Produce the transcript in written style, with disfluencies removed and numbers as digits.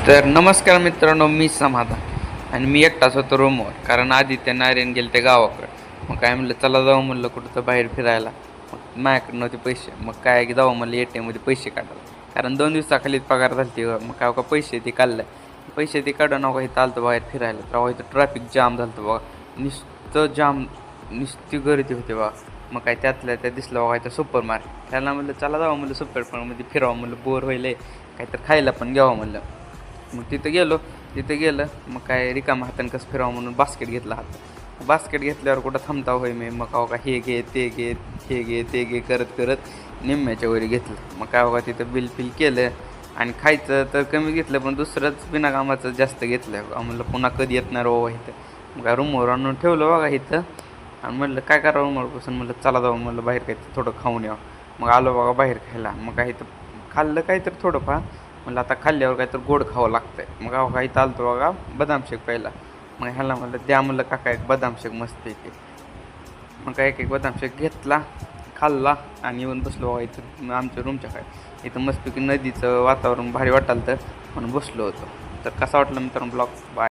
तर नमस्कार मित्रांनो, मी समाधान आणि मी एकटाच होतो रूमवर, कारण आदित्य नारायण गेले ते गावाकडं. मग काय म्हणलं चला जाऊ म्हणलं कुठं तर बाहेर फिरायला. मग माझ्याकडे नव्हते पैसे, मग काय की जाऊ म्हणलं ATMमध्ये पैसे काढायला, कारण 2 दिवसाखालीच पगार झाली. मग काय का पैसे ते काढलं, पैसे ते काढून नका इथं आलं बाहेर फिरायला. तेव्हा इथं ट्रॅफिक जाम झालं बघा, नुसतं जाम, नुसती गर्दी होती बघा. मग काय त्यातल्या त्या दिसलं बघा इथं सुपर मार्केट. त्याला म्हणलं चला जाऊ म्हणलं सुपरमध्ये फिरावं म्हणलं, बोर व्हायला काहीतरी खायला पण घ्यावं म्हणलं. मग तिथं गेलं मग काय रिकामा हाताने कसं फिरावं म्हणून बास्केट घेतला. बास्केट घेतल्यावर कुठं थांबता होय मी. मग का हे घे ते घे, हे घे ते घे करत करत निम्म्याच्या वरी घेतलं. मग काय तिथं बिल केलं आणि खायचं तर कमी घेतलं, पण दुसरंच बिना कामाचं जास्त घेतलं. म्हणलं पुन्हा कधी येतणार बाबा इथं. मग काय रूमवर आणून ठेवलं बघा इथं आणि म्हणलं काय करावं रूमवर बसून. म्हणलं चला जाऊ म्हणलं बाहेर काहीतरी थोडं खाऊन यावं. मग आलो बघा बाहेर खायला. मग काय इथं खाल्लं काहीतरी थोडंफार. म्हणलं आता खाल्ल्यावर काय तर गोड खावं लागतंय. मग काही चालतो बघा बदाम शेक पहिला. मग ह्याला म्हणलं द्या म्हणलं काका एक बदाम शेक मस्त येते. मग काय एक बदाम शेक घेतला, खाल्ला आणि येऊन बसलो बघा इथं आमच्या रूमच्या काय. इथं मस्तपैकी नदीचं वातावरण भारी वाटालं तर म्हणून बसलो होतो. तर कसा वाटलं मित्रांनो ब्लॉग. बाय.